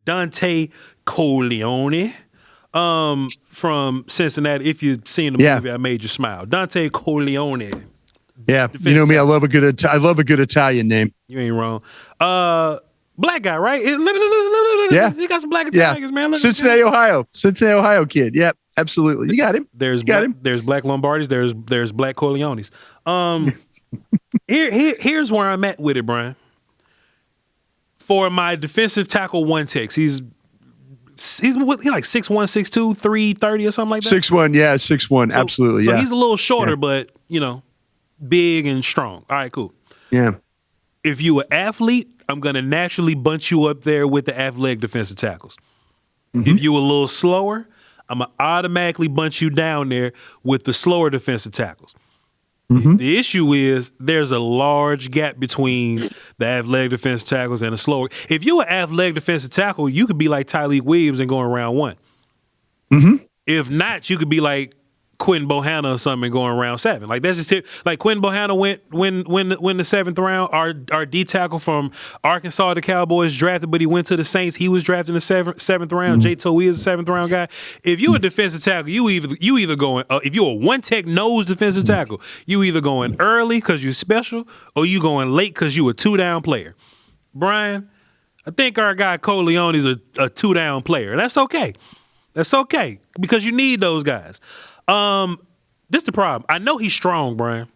Dontay Corleone from Cincinnati. If you've seen the movie, I Made You Smile. Dontay Corleone. Yeah, you know me. I love a good Italian name. You ain't wrong. Black guy, right? Yeah, he got some black Italians, man. Look Cincinnati, Ohio kid. Yep, absolutely. You got him. There's black Lombardis. There's black Corleones. Here's where I'm at with it, Brian. For my defensive tackle one text, he's like 6'1", 6'2", 330 or something like that. 6'1", yeah, 6'1", absolutely. So yeah, he's a little shorter, but big and strong. All right, cool. Yeah. If you an athlete, I'm gonna naturally bunch you up there with the athletic defensive tackles. Mm-hmm. If you a little slower, I'm gonna automatically bunch you down there with the slower defensive tackles. Mm-hmm. The issue is there's a large gap between the athletic defensive tackles and the slower. If you're an athletic defensive tackle, you could be like Tyleik Williams and going round one. Mm-hmm. If not, you could be like Quentin Bohanna or something going round 7. Like that's just it. Like Quentin Bohanna went when the 7th round. Our D tackle from Arkansas, the Cowboys drafted, but he went to the Saints. He was drafted in the 7th round. Jay Toe is a 7th round guy. If you a defensive tackle, you either going if you a one tech nose defensive tackle, you either going early because you special or you going late because you a 2-down player. Brian, I think our guy Corleone is a 2-down player. That's okay. That's okay because you need those guys. This the problem. I know he's strong, Brian.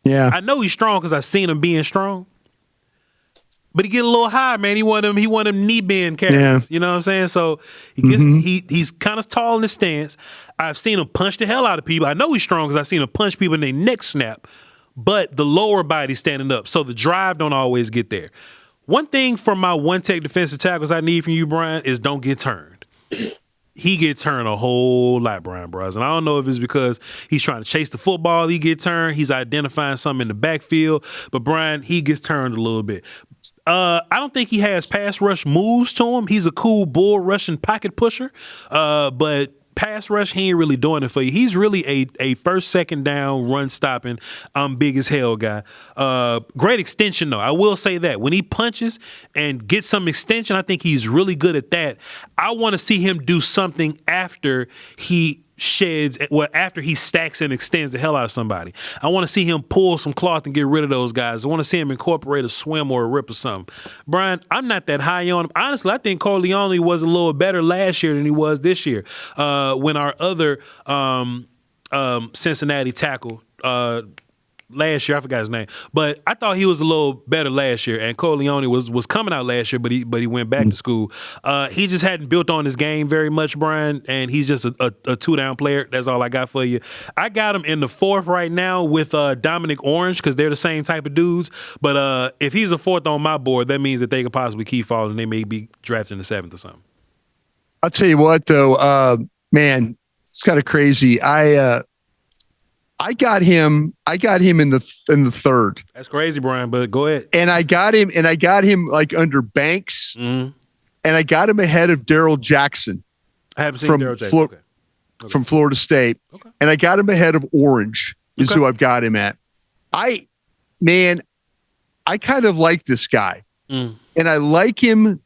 Yeah. I know he's strong because I seen him being strong. But he get a little high, man. He want them knee bend carries. Yeah. You know what I'm saying? So he gets he's kind of tall in his stance. I've seen him punch the hell out of people. I know he's strong because I've seen him punch people in their neck snap. But the lower body's standing up. So the drive don't always get there. One thing from my one-tech defensive tackles I need from you, Brian, is don't get turned. He get turned a whole lot, Brian Bros. And I don't know if it's because he's trying to chase the football, he get turned. He's identifying something in the backfield. But Brian, he gets turned a little bit. I don't think he has pass rush moves to him. He's a cool bull rushing pocket pusher. But pass rush, he ain't really doing it for you. He's really a first, second down, run stopping, I'm big as hell guy. Great extension, though. I will say that. When he punches and gets some extension, I think he's really good at that. I want to see him do something after he after he stacks and extends the hell out of somebody. I want to see him pull some cloth and get rid of those guys. I want to see him incorporate a swim or a rip or something. Brian, I'm not that high on him. Honestly, I think Corleone was a little better last year than he was this year. When our other Cincinnati tackle last year, I forgot his name, but I thought he was a little better last year. And Corleone was coming out last year, but he went back to school. He just hadn't built on his game very much, Brian, and he's just a 2-down player. That's all I got for you. I got him in the 4th right now with Dominic Orange because they're the same type of dudes. But if he's a 4th on my board, that means that they could possibly keep falling. They may be drafted in the 7th or something. I'll tell you what, though, man, it's kind of crazy. I got him in the 3rd. That's crazy, Brian, but go ahead. And I got him like under Banks, and I got him ahead of Darrell Jackson. I haven't seen Darrell Jackson. Okay. From Florida State. Okay. And I got him ahead of Orange is who I've got him at. I kind of like this guy. And I like him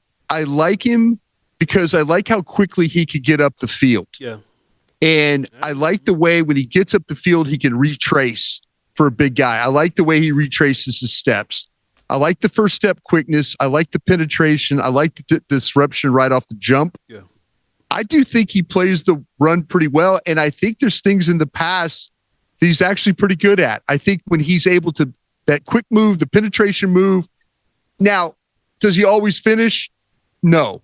because I like how quickly he could get up the field. Yeah. And I like the way when he gets up the field, he can retrace for a big guy. I like the way he retraces his steps. I like the first step quickness. I like the penetration. I like the disruption right off the jump. Yeah. I do think he plays the run pretty well. And I think there's things in the past that he's actually pretty good at. I think when he's able to, that quick move, the penetration move. Now, does he always finish? No.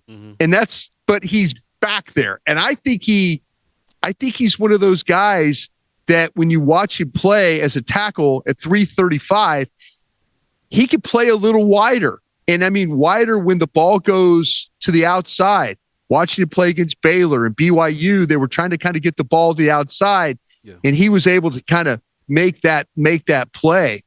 But he's back there. And I think he's one of those guys that when you watch him play as a tackle at 335, he could play a little wider. And I mean, wider when the ball goes to the outside. Watching him play against Baylor and BYU, they were trying to kind of get the ball to the outside. Yeah. And he was able to kind of make that play.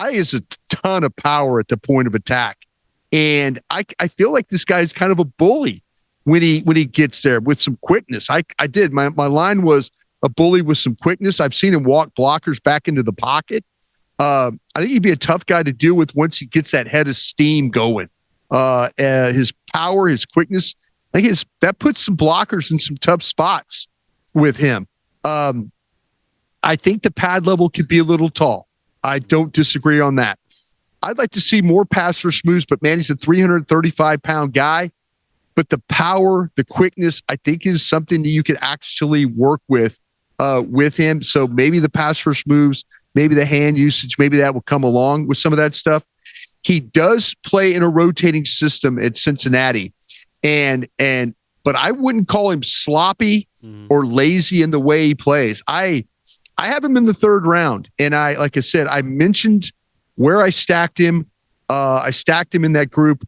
He has a ton of power at the point of attack. And I feel like this guy's kind of a bully when he gets there with some quickness. I did. My line was a bully with some quickness. I've seen him walk blockers back into the pocket. I think he'd be a tough guy to deal with once he gets that head of steam going. His power, his quickness, Like that puts some blockers in some tough spots with him. I think the pad level could be a little tall. I don't disagree on that. I'd like to see more pass rush moves, but man, he's a 335-pound guy. But the power, the quickness, I think is something that you could actually work with him. So maybe the pass rush moves, maybe the hand usage, maybe that will come along with some of that stuff. He does play in a rotating system at Cincinnati, but I wouldn't call him sloppy or lazy in the way he plays. I have him in the third round, and like I said, I mentioned where I stacked him. I stacked him in that group.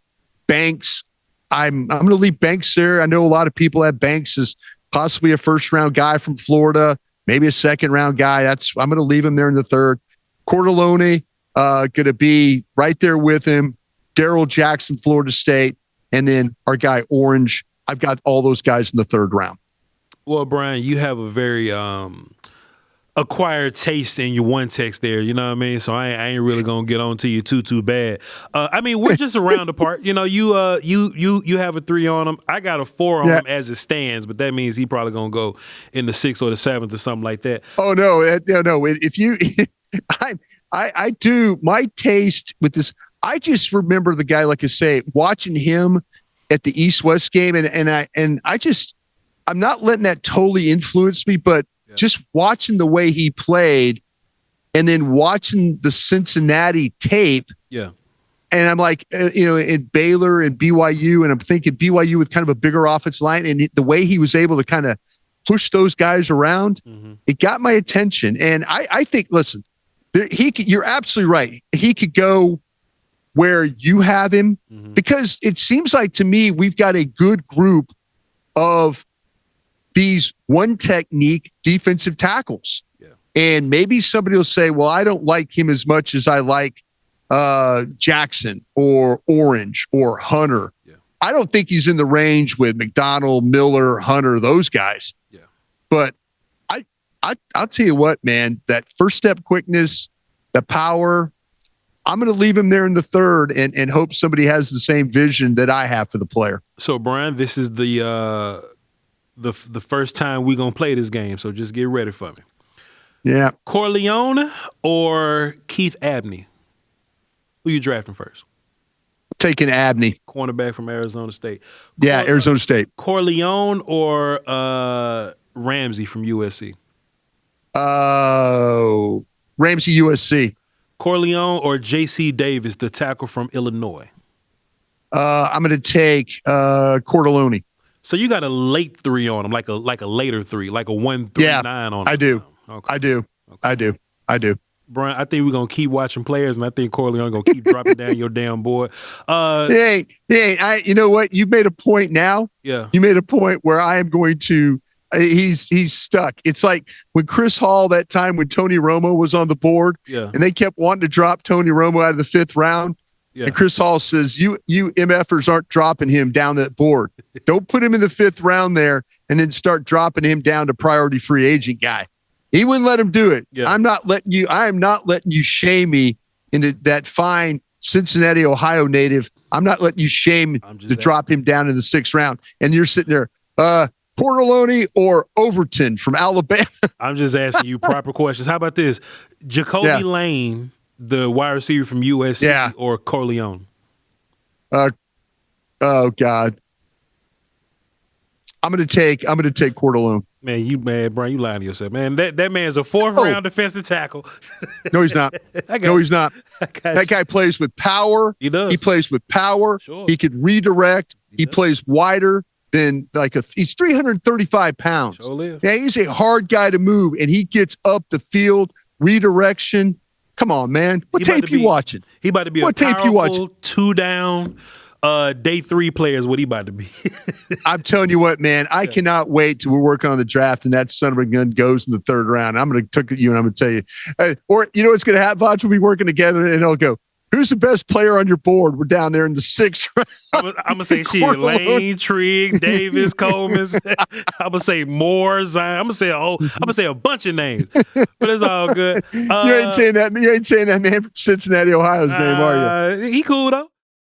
Banks. I'm going to leave Banks there. I know a lot of people have Banks as possibly a first-round guy from Florida, maybe a second-round guy. I'm going to leave him there in the third. Corleone, going to be right there with him. Darrell Jackson, Florida State, and then our guy Orange. I've got all those guys in the third round. Well, Brian, you have a very acquired taste in your one text there, you know what I mean? So I ain't really gonna get on to you too bad. I mean, we're just a round apart. You know, you have a 3 on him. I got a 4 on him as it stands, but that means he probably gonna go in the 6th or the 7th or something like that. Oh no. If you, I do my taste with this. I just remember the guy, like I say, watching him at the East-West game, and I'm not letting that totally influence me, but just watching the way he played and then watching the Cincinnati tape. Yeah. And I'm like, in Baylor and BYU, and I'm thinking BYU with kind of a bigger offensive line, and the way he was able to kind of push those guys around, it got my attention. And I think, listen, you're absolutely right. He could go where you have him because it seems like to me, we've got a good group of these one technique defensive tackles. Yeah. And maybe somebody will say, well, I don't like him as much as I like Jackson or Orange or Hunter. Yeah. I don't think he's in the range with McDonald, Miller, Hunter, those guys. Yeah. But I'll tell you what, man, that first step quickness, the power, I'm going to leave him there in the third and hope somebody has the same vision that I have for the player. So, Brian, this is the first time we're going to play this game, so just get ready for me. Yeah. Corleone or Keith Abney? Who you drafting first? Taking Abney. Cornerback from Arizona State. Arizona State. Corleone or Ramsey from USC? Ramsey, USC. Corleone or J.C. Davis, the tackle from Illinois? I'm going to take Corleone. So you got a late 3 on him, like a later 3, like a 139 on him. I do. Okay. I do. Brian, I think we're gonna keep watching players, and I think Corleone gonna keep dropping down your damn board. Hey, you know what? You made a point now. Yeah. You made a point where I am going to. He's stuck. It's like when Chris Hall that time when Tony Romo was on the board, and they kept wanting to drop Tony Romo out of the 5th round. Yeah. And Chris Hall says, you MFers aren't dropping him down that board. Don't put him in the 5th round there and then start dropping him down to priority free agent guy. He wouldn't let him do it. Yeah. I am not letting you shame me into that fine Cincinnati, Ohio native. I'm not letting you shame to drop him down in the 6th round. And you're sitting there, Corleone or Overton from Alabama. I'm just asking you proper questions. How about this? Jacoby Lane, the wide receiver from USC, or Corleone? Oh God. I'm gonna take Corleone. Man, you mad, Brian? You lying to yourself, man. That man's a 4th round defensive tackle. No, he's not. He's not. That guy plays with power. He does. He plays with power. Sure. He could redirect. He plays wider than he's 335 pounds. Sure is. Yeah, he's a hard guy to move, and he gets up the field, redirection. Come on, man. What tape you watching? He about to be what a powerful 2-down day 3 player is what he about to be. I'm telling you what, man. I cannot wait till we're working on the draft and that son of a gun goes in the 3rd round. I'm going to look at you and I'm going to tell you. Or you know what's going to happen? VOCH will be working together and he'll go, who's the best player on your board? We're down there in the 6th round. I'm going to say shit. Lane, Trigg, Davis, Coleman. I'm going to say Moore, Zion. I'm going to say a bunch of names. But it's all good. You ain't saying that man from Cincinnati, Ohio's name, are you? He cool, though.